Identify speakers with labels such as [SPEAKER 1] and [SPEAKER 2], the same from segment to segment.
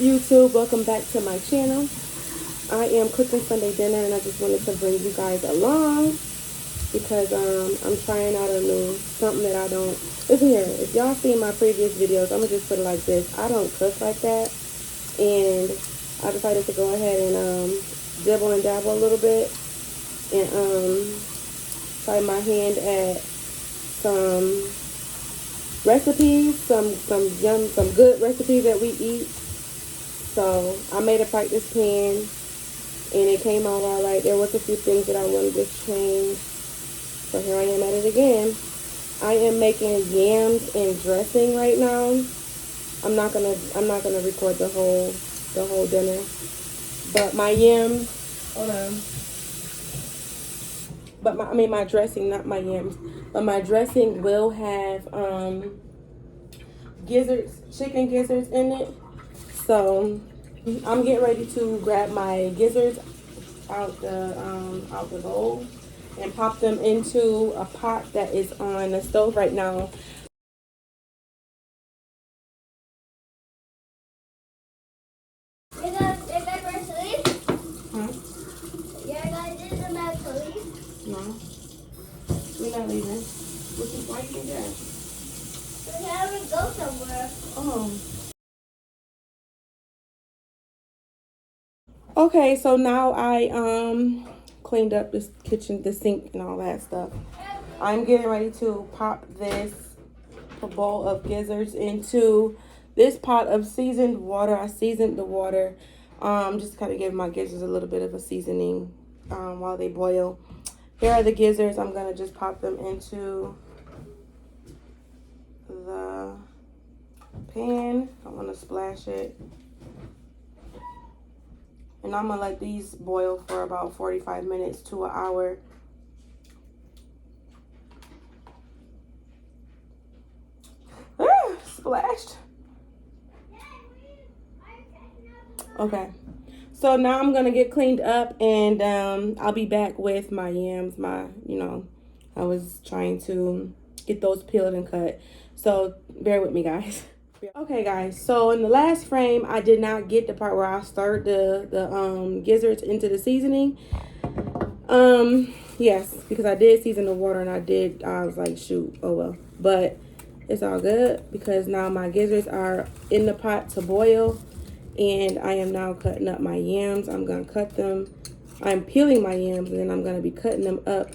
[SPEAKER 1] YouTube? Welcome back to my channel. I am cooking Sunday dinner and I just wanted to bring you guys along because I'm trying out a new something that I don't. Listen here, if y'all seen my previous videos, I'm gonna just put it like this. I don't cook like that, and I decided to go ahead and dibble and dabble a little bit and try my hand at some recipes, some good recipes that we eat. So I made a practice pan and it came out all right. There was a few things that I wanted to change, so here I am at it again. I am making yams and dressing right now. I'm not gonna record the whole dinner, but my yams. Hold on. But my dressing, not my yams. But my dressing will have gizzards, chicken gizzards in it. So I'm getting ready to grab my gizzards out the bowl and pop them into a pot that is on the stove right now. No, we're not leaving. Why you think that?
[SPEAKER 2] Because I would go somewhere.
[SPEAKER 1] Oh. Okay, so now I cleaned up this kitchen, the sink, and all that stuff. I'm getting ready to pop this bowl of gizzards into this pot of seasoned water. I seasoned the water, just kind of give my gizzards a little bit of a seasoning while they boil. Here are the gizzards. I'm gonna just pop them into the pan. I want to splash it. And I'm gonna let these boil for about 45 minutes to an hour. Splashed. Okay. So now I'm gonna get cleaned up and I'll be back with my yams. I was trying to get those peeled and cut. So bear with me, guys. Okay, guys, so in the last frame, I did not get the part where I stirred the gizzards into the seasoning. Yes, because I did season the water and I was like, shoot, oh well. But it's all good because now my gizzards are in the pot to boil and I am now cutting up my yams. I'm going to cut them. I'm peeling my yams and then I'm going to be cutting them up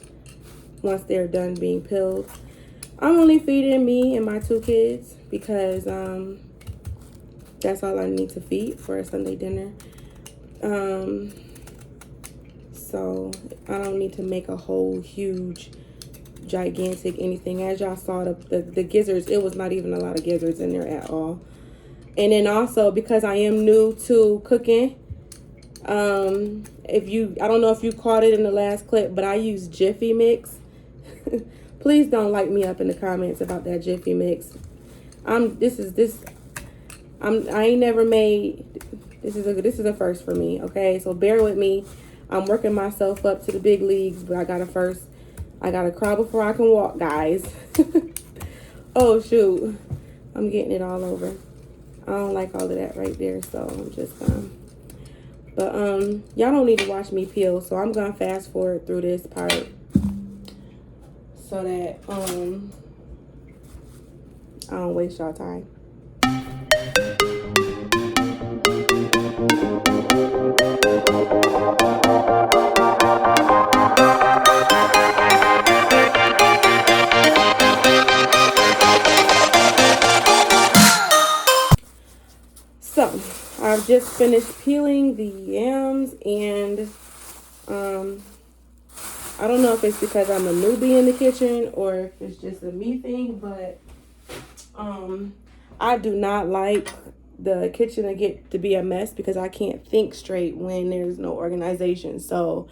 [SPEAKER 1] once they're done being peeled. I'm only feeding me and my 2 kids because that's all I need to feed for a Sunday dinner. So I don't need to make a whole huge, gigantic anything. As y'all saw, the gizzards, it was not even a lot of gizzards in there at all. And then also because I am new to cooking, I don't know if you caught it in the last clip, but I use Jiffy Mix. Please don't light me up in the comments about that Jiffy Mix. I ain't never made, this is a first for me, okay? So bear with me. I'm working myself up to the big leagues, but I gotta crawl before I can walk, guys. Oh shoot, I'm getting it all over. I don't like all of that right there, so I'm just but y'all don't need to watch me peel, so I'm gonna fast forward through this part so that I don't waste y'all time. So I've just finished peeling the yams and I don't know if it's because I'm a newbie in the kitchen or if it's just a me thing, but I do not like the kitchen to be a mess because I can't think straight when there's no organization. So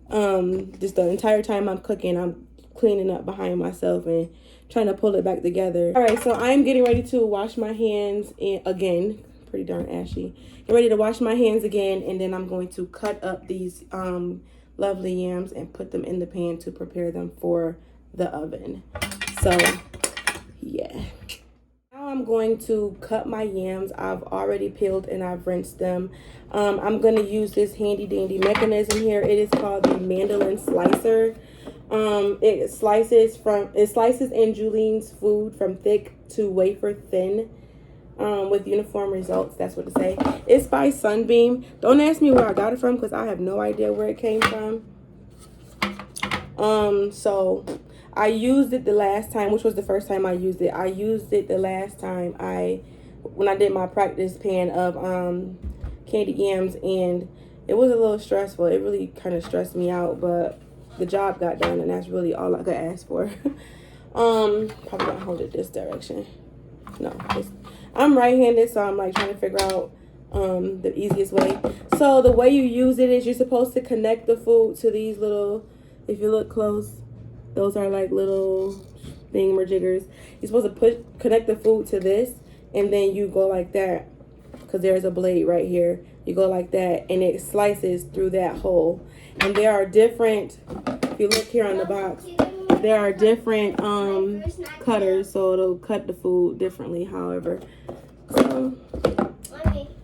[SPEAKER 1] just the entire time I'm cooking, I'm cleaning up behind myself and trying to pull it back together. All right, so I'm getting ready to wash my hands again. Pretty darn ashy. Get ready to wash my hands again, and then I'm going to cut up these lovely yams and put them in the pan to prepare them for the oven. So yeah, now I'm I'm going to cut my yams. I've already peeled and I've rinsed them. I'm going to use this handy dandy mechanism here. It is called the mandolin slicer. It slices in Julien's food from thick to wafer thin. With uniform results. That's what it say. It's by Sunbeam. Don't ask me where I got it from because I have no idea where it came from. So I used it the last time, which was the first time I used it. I used it the last time when I did my practice pan of candied yams, and it was a little stressful. It really kind of stressed me out, but the job got done, and that's really all I could ask for. Probably gonna hold it this direction. No, I'm right-handed, so I'm like trying to figure out the easiest way. So the way you use it is you're supposed to connect the food to these little, if you look close, those are like little thingamajiggers. You're supposed to connect the food to this, and then you go like that, because there's a blade right here. You go like that, and it slices through that hole. And there are different, if you look here on the box, there are different cutters, so it'll cut the food differently, however. So,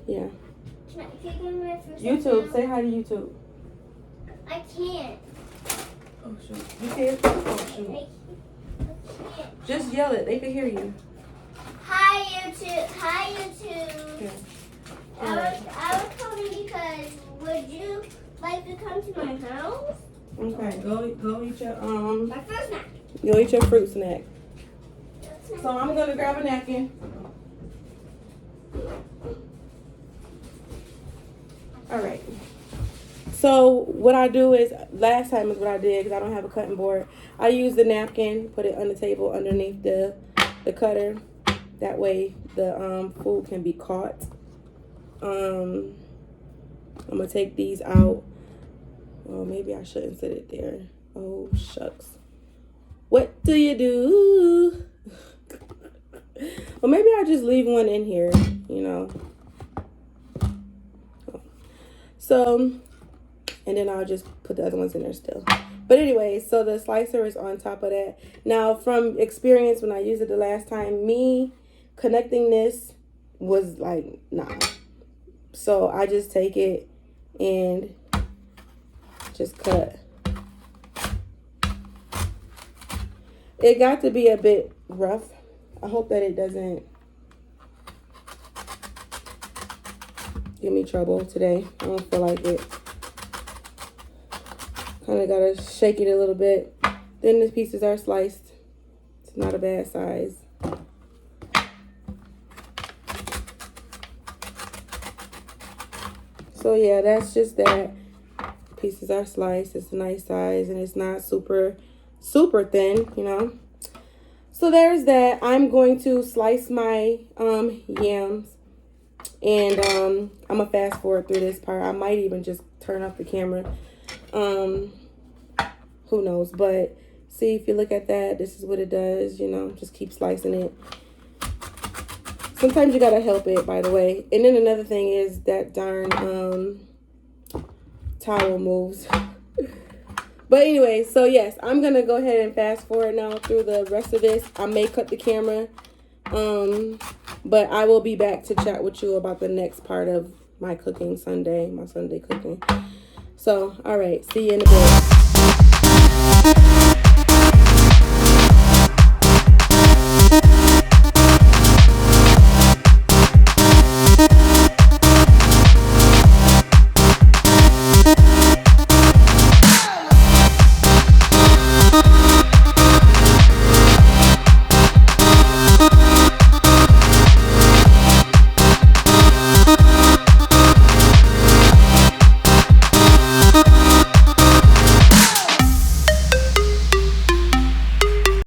[SPEAKER 1] yeah. YouTube, say hi to YouTube.
[SPEAKER 2] I can't.
[SPEAKER 1] Oh, shoot. You can't? Oh, shoot.
[SPEAKER 2] I can't.
[SPEAKER 1] Just yell it. They can hear you.
[SPEAKER 2] Hi, YouTube. Hi, YouTube.
[SPEAKER 1] Yeah.
[SPEAKER 2] I was calling because would you like to come to my house?
[SPEAKER 1] Okay, go eat your
[SPEAKER 2] My first snack.
[SPEAKER 1] Go eat your fruit snack. So I'm gonna grab a napkin. All right. So what I do is, last time is what I did, because I don't have a cutting board. I use the napkin, put it on the table underneath the cutter. That way the food can be caught. I'm gonna take these out. Oh, maybe I shouldn't set it there. Oh, shucks. What do you do? Well, maybe I'll just leave one in here, you know. So, and then I'll just put the other ones in there still. But anyway, so the slicer is on top of that. Now, from experience, when I used it the last time, me connecting this was like, nah. So I just take it and just cut. It got to be a bit rough. I hope that it doesn't give me trouble today. I don't feel like it. Kind of gotta shake it a little bit. Then the pieces are sliced. It's not a bad size. So yeah, that's just that. Pieces are sliced. It's a nice size, and it's not super thin, you know. So there's that. I'm going to slice my yams, and I'm gonna fast forward through this part. I might even just turn off the camera. Who knows? But see, if you look at that, this is what it does, you know. Just keep slicing it. Sometimes you gotta help it, by the way. And then another thing is that darn towel moves. But anyway, so yes, I'm gonna go ahead and fast forward now through the rest of this. I may cut the camera, but I will be back to chat with you about the next part of my cooking Sunday, my Sunday cooking. So, all right, see you in a bit.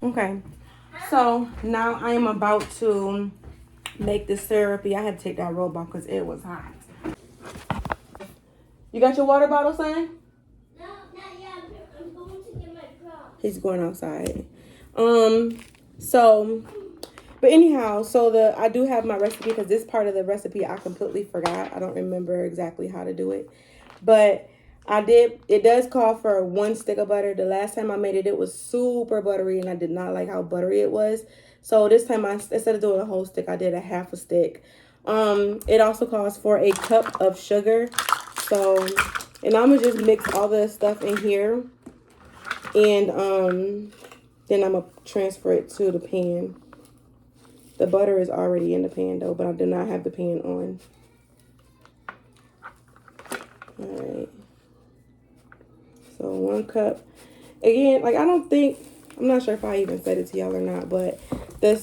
[SPEAKER 1] Okay, so now I am about to make the syrupy. I had to take that robe off because it was hot. You got your water bottle, son?
[SPEAKER 2] No, not yet. I'm going to get my prop.
[SPEAKER 1] He's going outside. So, but anyhow, so I do have my recipe, because this part of the recipe I completely forgot. I don't remember exactly how to do it. But It does call for 1 stick of butter. The last time I made it, it was super buttery and I did not like how buttery it was. So this time, instead of doing a whole stick, I did a half a stick. It also calls for a cup of sugar. So, and I'm gonna just mix all the stuff in here. And then I'm gonna transfer it to the pan. The butter is already in the pan though, but I do not have the pan on. All right. So 1 cup. Again, like I'm not sure if I even said it to y'all or not, but I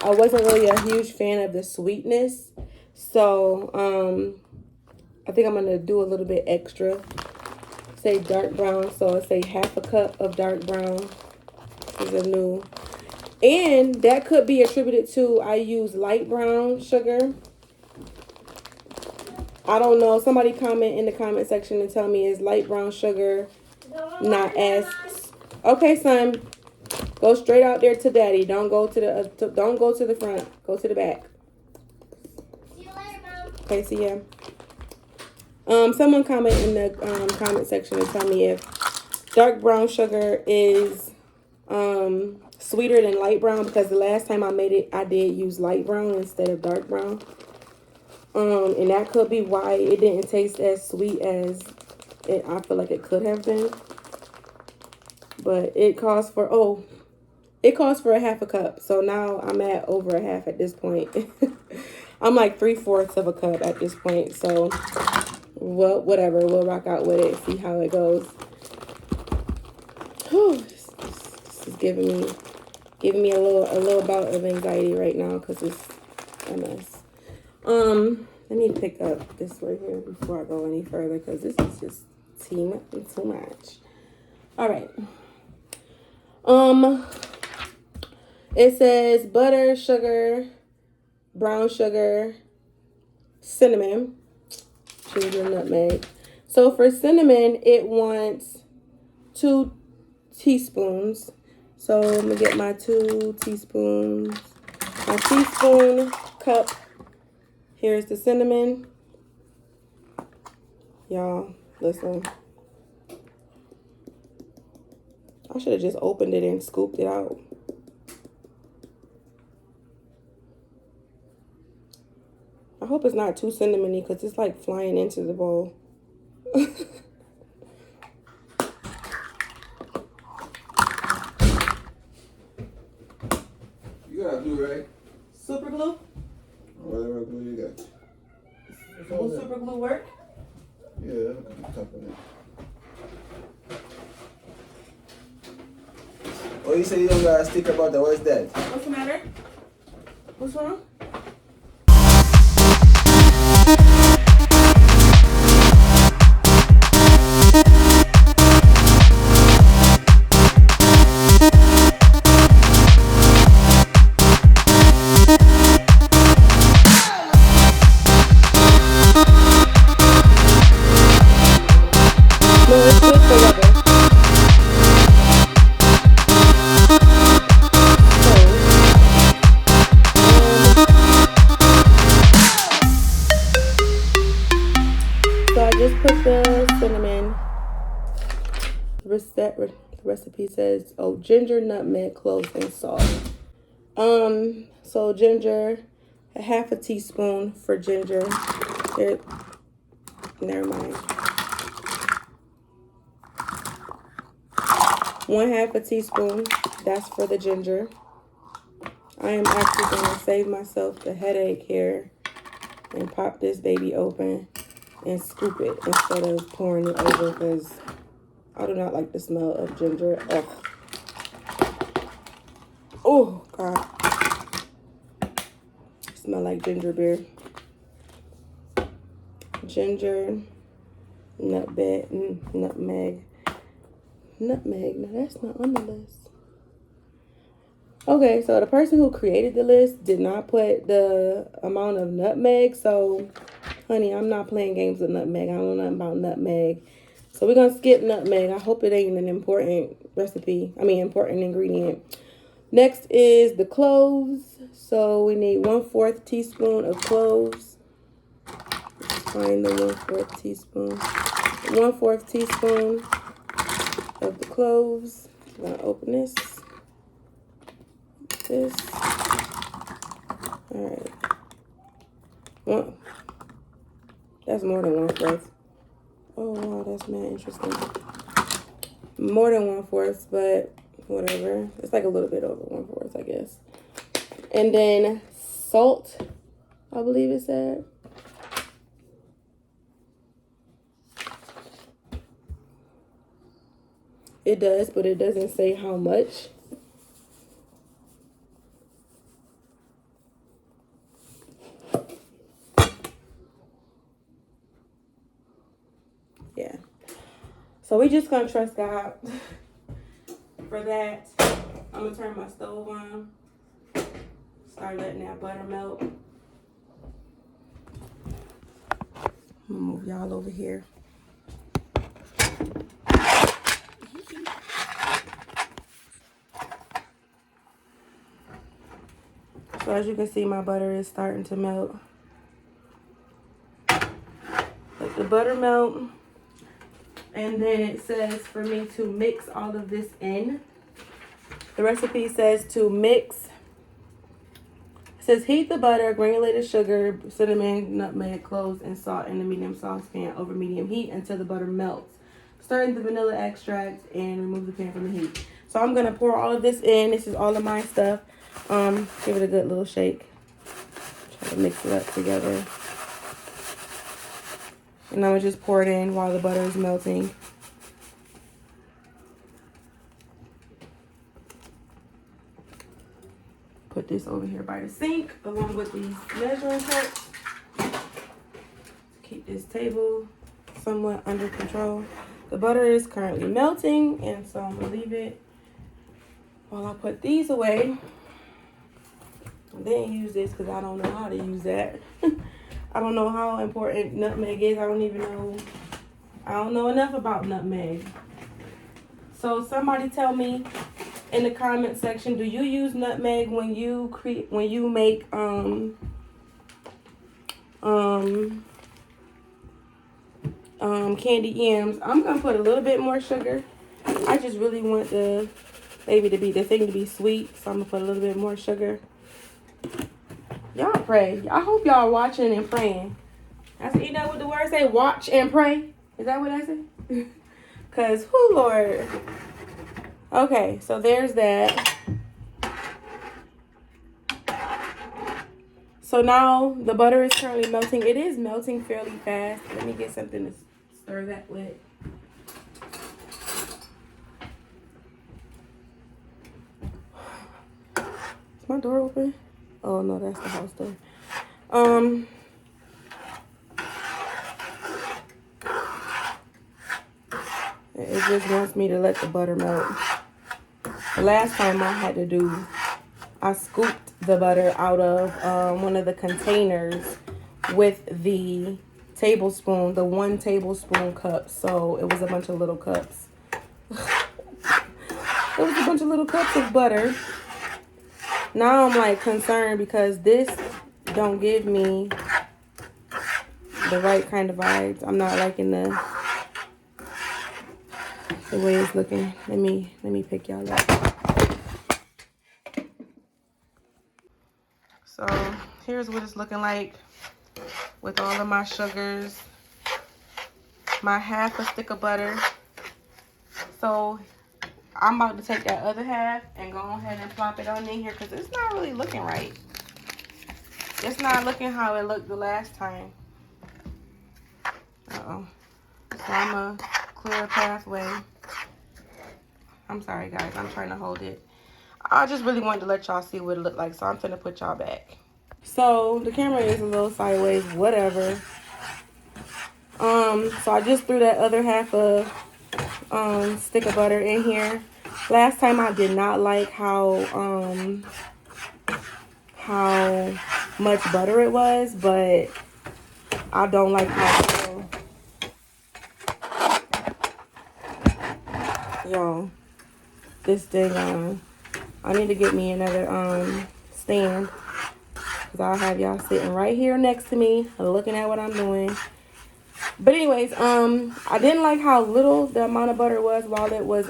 [SPEAKER 1] wasn't really a huge fan of the sweetness. So I think I'm gonna do a little bit extra. Say dark brown, so say half a cup of dark brown. This is a new. And that could be attributed to I use light brown sugar. I don't know. Somebody comment in the comment section and tell me, is light brown sugar not as... Okay, son. Go straight out there to daddy. Don't go to the don't go to the front. Go to the back.
[SPEAKER 2] See you later, Mom.
[SPEAKER 1] Okay, see ya. Someone comment in the comment section and tell me if dark brown sugar is sweeter than light brown, because the last time I made it, I did use light brown instead of dark brown. And that could be why it didn't taste as sweet as I feel like it could have been. But it calls for a half a cup. So now I'm at over a half at this point. I'm like 3/4 of a cup at this point. So, well, whatever. We'll rock out with it. See how it goes. Whew, this is giving me a little bout of anxiety right now because it's a mess. I need to pick up this right here before I go any further because this is just too much. All right. It says butter, sugar, brown sugar, cinnamon, ginger, nutmeg. So for cinnamon, it wants 2 teaspoons. So I'm gonna get my 2 teaspoons, my teaspoon cup. Here's the cinnamon. Y'all, listen. I should have just opened it and scooped it out. I hope it's not too cinnamony because it's like flying into the bowl.
[SPEAKER 3] You got glue, right?
[SPEAKER 1] Super glue?
[SPEAKER 3] Whatever glue you got.
[SPEAKER 1] Will super glue work?
[SPEAKER 3] Yeah, on top of it. Oh, you say you don't got a sticker about that. What's that?
[SPEAKER 1] What's the matter? What's wrong? The recipe says, oh, ginger, nutmeg, cloves, and salt. So ginger, a half a teaspoon for ginger. Here, never mind. 1/2 teaspoon. That's for the ginger. I am actually going to save myself the headache here and pop this baby open and scoop it instead of pouring it over because I do not like the smell of ginger. Ugh. Oh, God. Smell like ginger beer. Ginger, nutmeg. Nutmeg. No, that's not on the list. Okay, so the person who created the list did not put the amount of nutmeg. So, honey, I'm not playing games with nutmeg. I don't know nothing about nutmeg. So we're going to skip nutmeg. I hope it ain't an important important ingredient. Next is the cloves. So we need 1/4 teaspoon of cloves. find the 1/4 teaspoon. 1/4 teaspoon of the cloves. I'm gonna open this. All right. That's more than 1/4. Oh wow, that's mad interesting. More than 1/4, but whatever. It's like a little bit over 1/4, I guess. And then salt, I believe it said. It does, but it doesn't say how much. Yeah. So we just gonna trust God for that. I'm gonna turn my stove on. Start letting that butter melt. I'm gonna move y'all over here. So as you can see, my butter is starting to melt. Let the butter melt. And then it says for me to mix all of this in. The recipe says to mix. It says heat the butter, granulated sugar, cinnamon, nutmeg, cloves, and salt in the medium saucepan over medium heat until the butter melts. Stir in the vanilla extract and remove the pan from the heat. So I'm gonna pour all of this in. This is all of my stuff. Give it a good little shake. Try to mix it up together. And I'm gonna just pour it in while the butter is melting. Put this over here by the sink along with these measuring cups. Keep this table somewhat under control. The butter is currently melting, and so I'm gonna leave it while I put these away. I didn't use this because I don't know how to use that. I don't know how important nutmeg is. I don't know enough about nutmeg. So somebody tell me in the comment section, do you use nutmeg when you make candied yams? I'm gonna put a little bit more sugar. I just really want the thing to be sweet, so I'm gonna put a little bit more sugar. Y'all pray. I hope y'all watching and praying. Isn't that what the word say? Watch and pray. Is that what I said? Cause who, Lord? Okay, so there's that. So now the butter is currently melting. It is melting fairly fast. Let me get something to stir that with. Is my door open? Oh no, that's the house door. It just wants me to let the butter melt. The last time I scooped the butter out of one of the containers with the tablespoon, the 1 tablespoon cup. So it was a bunch of little cups. It was a bunch of little cups of butter. Now I'm like concerned because this don't give me the right kind of vibes. I'm not liking the way it's looking. Let me pick y'all up. So here's what it's looking like with all of my sugars, my half a stick of butter. So I'm about to take that other half and go ahead and plop it on in here because it's not really looking right. It's not looking how it looked the last time. So I'm going to clear a pathway. I'm sorry, guys. I'm trying to hold it. I just really wanted to let y'all see what it looked like, so I'm going to put y'all back. So the camera is a little sideways, whatever. So I just threw that other half of stick of butter in here. Last time I did not like how much butter it was, but I don't like how y'all, this thing I need to get me another stand because I'll have y'all sitting right here next to me looking at what I'm doing But anyways, I didn't like how little the amount of butter was while it was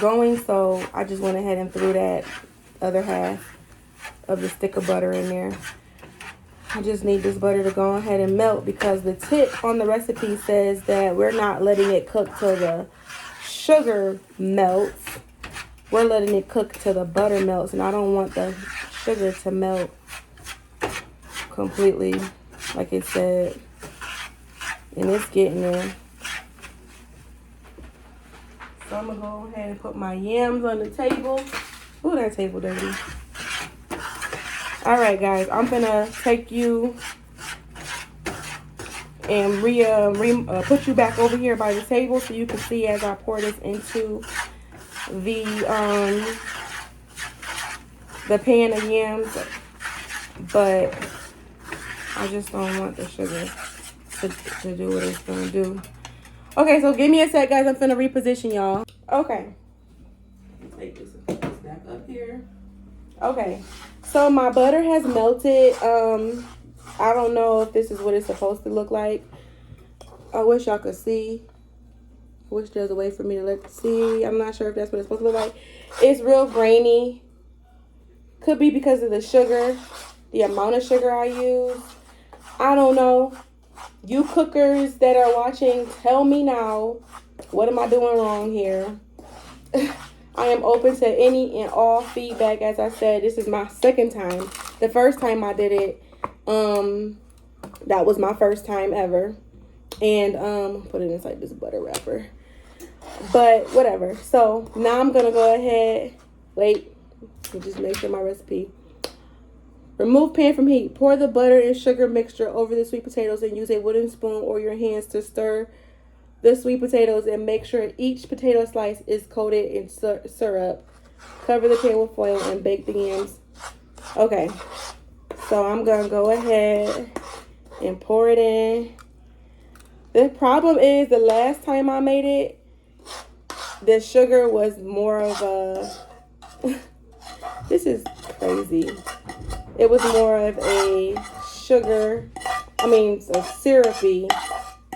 [SPEAKER 1] going, so I just went ahead and threw that other half of the stick of butter in there. I just need this butter to go ahead and melt because the tip on the recipe says that we're not letting it cook till the sugar melts. We're letting it cook till the butter melts, and I don't want the sugar to melt completely like it said. And it's getting there. So I'm going to go ahead and put my yams on the table. Ooh, that table dirty. All right, guys, I'm gonna take you and put you back over here by the table so you can see as I pour this into the pan of yams. But I just don't want the sugar to do what it's gonna do. Okay, so give me a sec, guys. I'm finna reposition y'all. Okay, take this back up here. Okay. So my butter has melted. I don't know if this is what it's supposed to look like. I wish y'all could see. I wish there was a way for me to see. I'm not sure if that's what it's supposed to look like. It's real grainy. Could be because of the sugar, the amount of sugar I use. I don't know. You cookers that are watching, tell me now. What am I doing wrong here? I am open to any and all feedback. As I said, this is my second time. The first time I did it, that was my first time ever. And put it inside this butter wrapper. But whatever. So now I'm gonna go ahead. Wait, just make sure my recipe. Remove pan from heat. Pour the butter and sugar mixture over the sweet potatoes and use a wooden spoon or your hands to stir the sweet potatoes and make sure each potato slice is coated in syrup. Cover the pan with foil and bake the yams. Okay, so I'm gonna go ahead and pour it in. The problem is the last time I made it, the sugar was more of a this is crazy. It was more of a a syrupy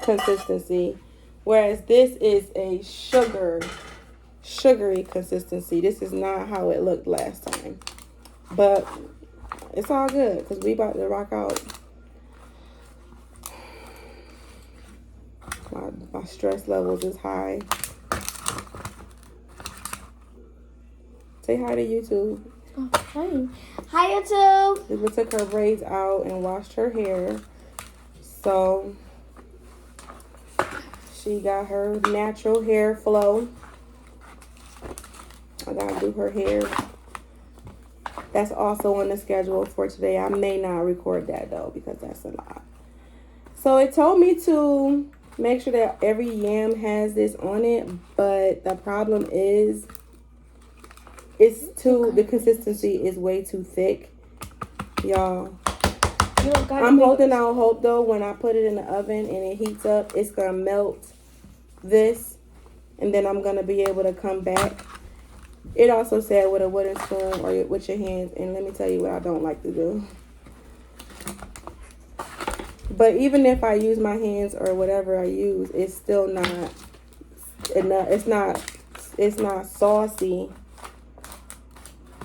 [SPEAKER 1] consistency. Whereas this is a sugary consistency. This is not how it looked last time. But it's all good because we about to rock out. My stress levels is high. Say hi to YouTube.
[SPEAKER 2] Oh, hi. Hi, YouTube.
[SPEAKER 1] Liva took her braids out and washed her hair. So she got her natural hair flow. I gotta do her hair. That's also on the schedule for today. I may not record that though because that's a lot. So it told me to make sure that every yam has this on it, but the problem is the consistency is way too thick, y'all. I'm holding out hope though. When I put it in the oven and it heats up, it's gonna melt this, and then I'm gonna be able to come back. It also said with a wooden spoon or with your hands, and let me tell you what I don't like to do. But even if I use my hands or whatever I use, it's still not enough. It's not saucy,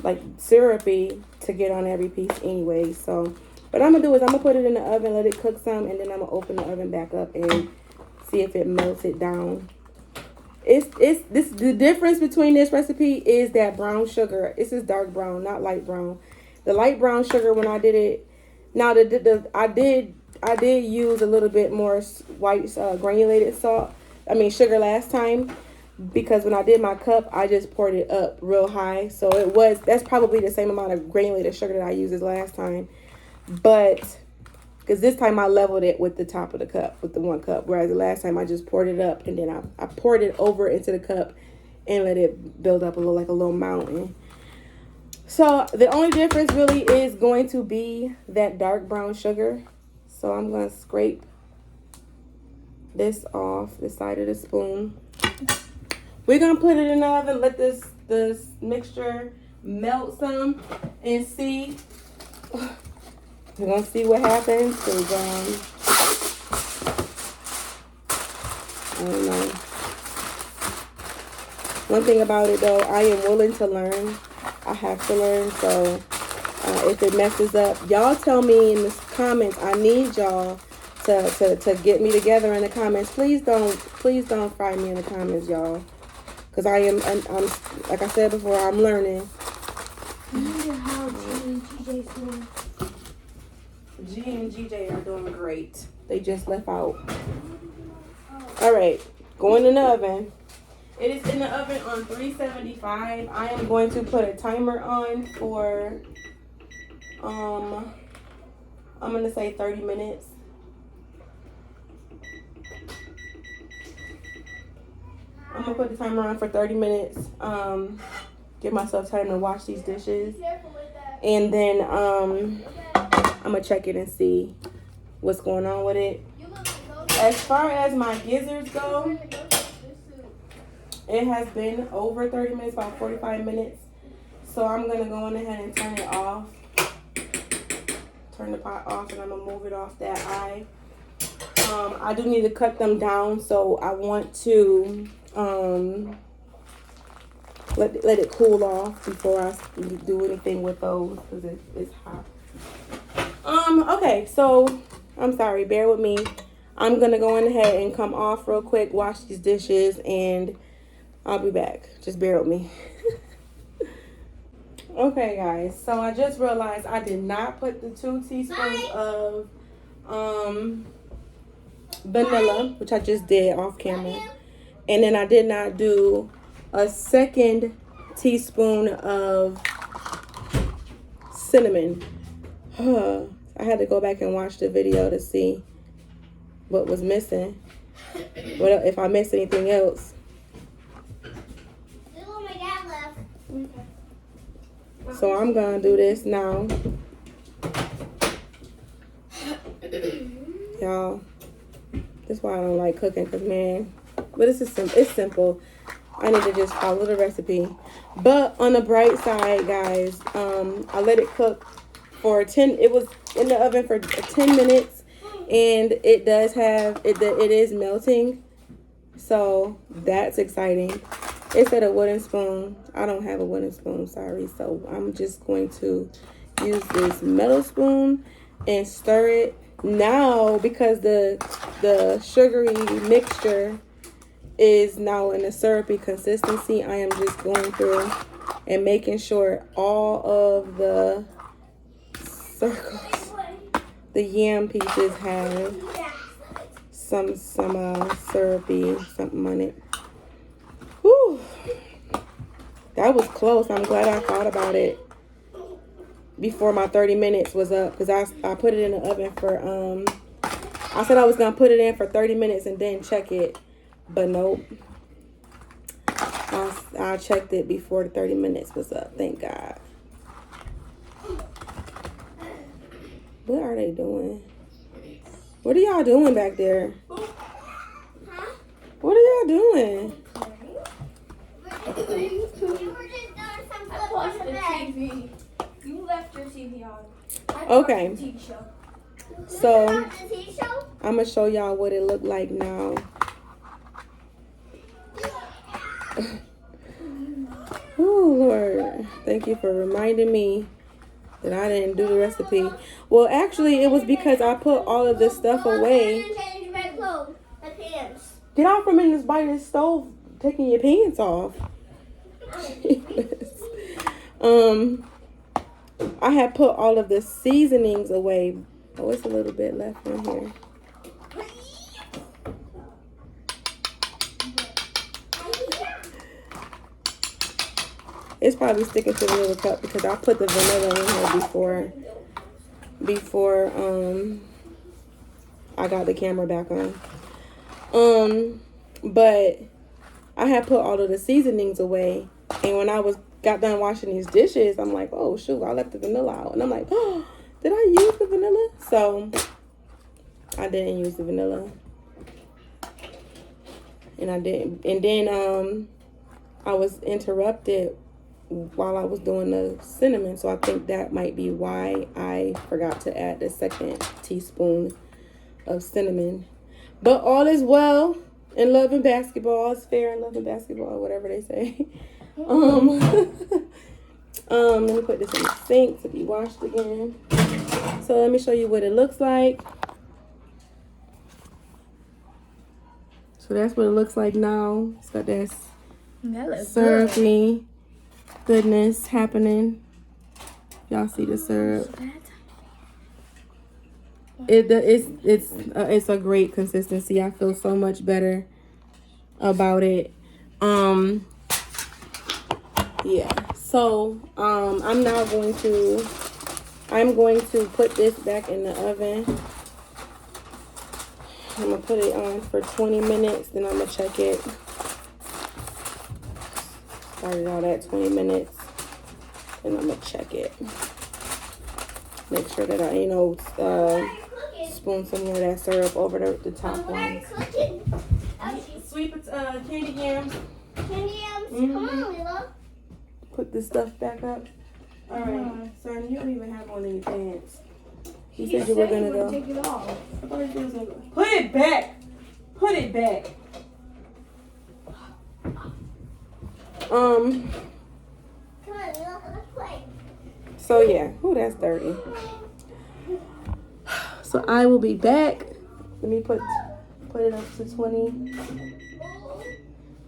[SPEAKER 1] like syrupy to get on every piece anyway. So what I'm gonna do is I'm gonna put it in the oven, let it cook some, and then I'm gonna open the oven back up and see if it melts it down. The difference between this recipe is that brown sugar. This is dark brown, not light brown. The light brown sugar when I did it. Now I did use a little bit more white granulated sugar last time, because when I did my cup, I just poured it up real high. So that's probably the same amount of granulated sugar that I used as last time. But because this time I leveled it with the top of the cup, with the 1 cup. Whereas the last time I just poured it up and then I poured it over into the cup and let it build up like a little mountain. So the only difference really is going to be that dark brown sugar. So I'm going to scrape this off the side of the spoon. We're going to put it in the oven, let this mixture melt some and see. We're gonna see what happens. Cause I don't know. One thing about it though, I am willing to learn. I have to learn. So if it messes up, y'all tell me in the comments. I need y'all to get me together in the comments. Please don't fry me in the comments, y'all. Cause I'm like I said before, I'm learning.
[SPEAKER 2] I wonder how G and GJ's doing.
[SPEAKER 1] G and GJ are doing great. They just left out. All right, going in the oven. It is in the oven on 375. I am going to put a timer on for I'm gonna say 30 minutes. I'm gonna put the timer on for 30 minutes. Give myself time to wash these dishes. And then I'm gonna check it and see what's going on with it. As far as my gizzards go, it has been over 30 minutes, about 45 minutes. So I'm gonna go on ahead and turn it off. Turn the pot off, and I'm gonna move it off that eye. I do need to cut them down, so I want to let it cool off before I do anything with those, because it's hot. Okay, so I'm sorry, bear with me. I'm gonna go in ahead and come off real quick, wash these dishes, and I'll be back. Just bear with me. Okay, guys, so I just realized I did not put the 2 teaspoons of vanilla, which I just did off camera. And then I did not do a 2nd teaspoon of cinnamon. I had to go back and watch the video to see what was missing. What if I missed anything else?
[SPEAKER 2] This is what my dad left.
[SPEAKER 1] So I'm gonna do this now. Y'all, that's why I don't like cooking, because man, but it's simple. I need to just follow the recipe. But on the bright side, guys, I let it cook for 10. It was in the oven for 10 minutes, and it does have it is melting. So that's exciting. It said a wooden spoon. I don't have a wooden spoon, sorry. So I'm just going to use this metal spoon and stir it. Now, because the sugary mixture is now in a syrupy consistency, I am just going through and making sure all of the circles, the yam pieces have some syrupy something on it. Whew. That was close. I'm glad I thought about it before my 30 minutes was up, because I put it in the oven for I said I was gonna put it in for 30 minutes and then check it, but nope. I checked it before the 30 minutes was up. Thank God. What are they doing? What are y'all doing back there? What are y'all doing?
[SPEAKER 2] You were just doing some
[SPEAKER 4] I
[SPEAKER 2] flip on
[SPEAKER 4] watched
[SPEAKER 2] the
[SPEAKER 4] the
[SPEAKER 2] bed.
[SPEAKER 4] TV. You left your TV on.
[SPEAKER 1] Okay.
[SPEAKER 4] The TV show.
[SPEAKER 1] So
[SPEAKER 2] The TV show?
[SPEAKER 1] I'm gonna show y'all what it looked like now. Oh Lord, thank you for reminding me that I didn't do the recipe. Well, actually, it was because I put all of this stuff away.
[SPEAKER 2] Change my clothes, my pants.
[SPEAKER 1] Get out from in this by this stove, taking your pants off. I had put all of the seasonings away. Oh, it's a little bit left in here. It's probably sticking to the little cup because I put the vanilla in here before I got the camera back on. But I had put all of the seasonings away, and when I got done washing these dishes, I'm like, oh shoot, I left the vanilla out, and I'm like, oh, did I use the vanilla? So I didn't use the vanilla, and I didn't. And then I was interrupted while I was doing the cinnamon. So I think that might be why I forgot to add the second teaspoon of cinnamon. But all is well in love and basketball. It's fair in love and basketball, whatever they say. Let me put this in the sink to be washed again. So let me show you what it looks like. So that's what it looks like now. It's got that syrupy goodness happening. Y'all see the syrup? It's a great consistency. I feel so much better about it. Yeah. So I'm going to put this back in the oven. I'm gonna put it on for 20 minutes, then I'm gonna check it. Started out at 20 minutes, and I'm gonna check it. Make sure that I, spoon some more of that syrup over the top one. Sweet candied yams.
[SPEAKER 2] Candy yams, come on, Lila.
[SPEAKER 1] Put this stuff back up. All right, son, you don't even have on any pants. You said you were gonna go.
[SPEAKER 4] Take it off.
[SPEAKER 1] I thought you was gonna go. Put it back. Put it back.
[SPEAKER 2] Come on, Lila, let's play.
[SPEAKER 1] So yeah, ooh, that's dirty. So I will be back. Let me put it up to 20.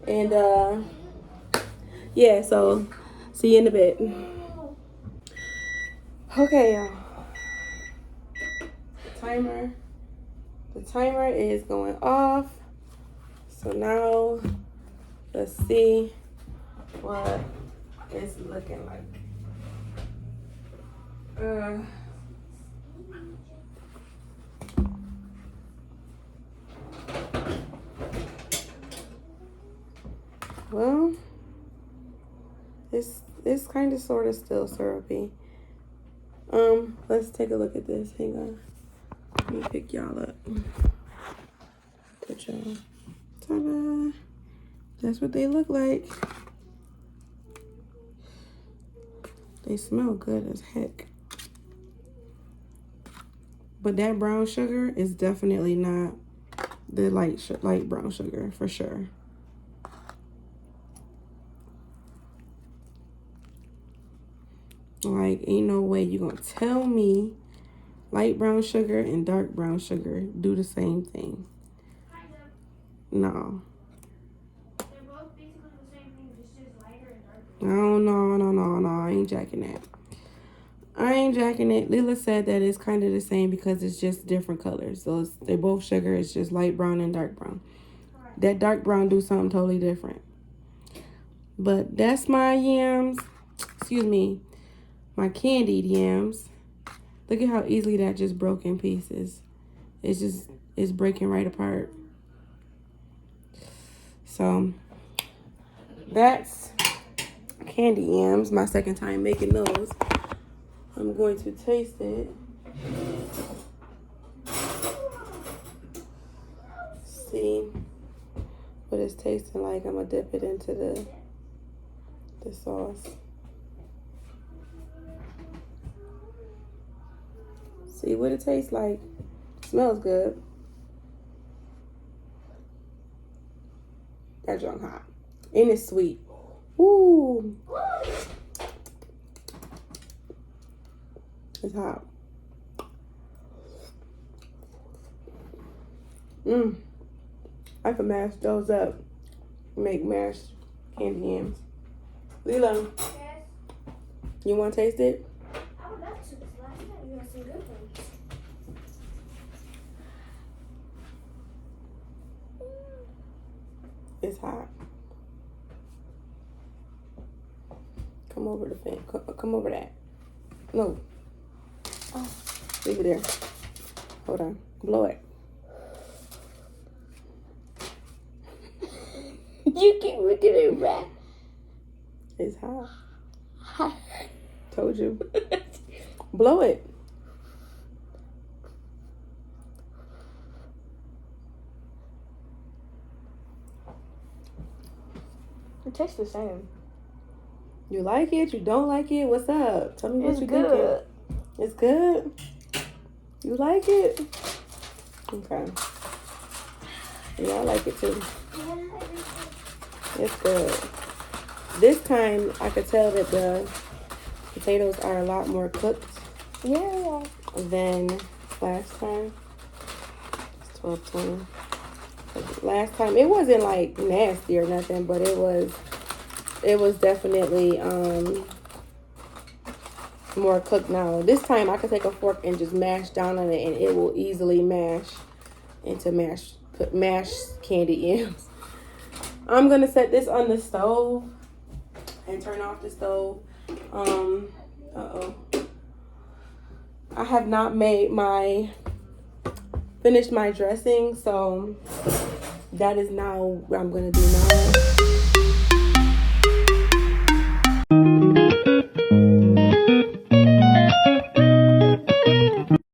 [SPEAKER 1] And yeah, so see you in a bit. Okay, y'all. The timer is going off. So now let's see what it's looking like. Well, it's kind of sort of still syrupy. Let's take a look at this. Hang on. Let me pick y'all up. Put y'all. Ta-da! That's what they look like. They smell good as heck. But that brown sugar is definitely not the light brown sugar for sure. Like, ain't no way you gonna tell me light brown sugar and dark brown sugar do the same thing. No.
[SPEAKER 4] They're both basically the same thing, just lighter and darker.
[SPEAKER 1] No. I ain't jacking that. I ain't jacking it. Lila said that it's kind of the same because it's just different colors. So they're both sugar. It's just light brown and dark brown. Right. That dark brown do something totally different. But that's my yams. Excuse me. My candied yams. Look at how easily that just broke in pieces. It's breaking right apart. So that's candied yams. My second time making those. I'm going to taste it. See what it's tasting like. I'm gonna dip it into the sauce. See what it tastes like. Smells good. That junk hot. And it's sweet. Ooh. It's hot. I can mash those up. Make mashed candied yams. Lila,
[SPEAKER 2] Yes.
[SPEAKER 1] you want to taste it?
[SPEAKER 2] I would love to, because last time you had some good ones.
[SPEAKER 1] It's hot. Come over the fan. Come over that. No. Oh, leave it there. Hold on. Blow it. You keep looking at it back. It's hot. Told you. Blow it.
[SPEAKER 4] It tastes the same.
[SPEAKER 1] You like it? You don't like it? What's up? Tell me what
[SPEAKER 2] It's
[SPEAKER 1] you
[SPEAKER 2] good.
[SPEAKER 1] thinking. It's good? You like it? Okay. Yeah, I like it too. It's good. This time, I could tell that the potatoes are a lot more cooked
[SPEAKER 2] Yeah.
[SPEAKER 1] than last time. It's 12:20. Last time, it wasn't like nasty or nothing, but it was definitely more cooked now. This time, I could take a fork and just mash down on it, and it will easily mash into mashed candied yams. I'm gonna set this on the stove and turn off the stove. I have not finished my dressing, so that is now what I'm gonna do now.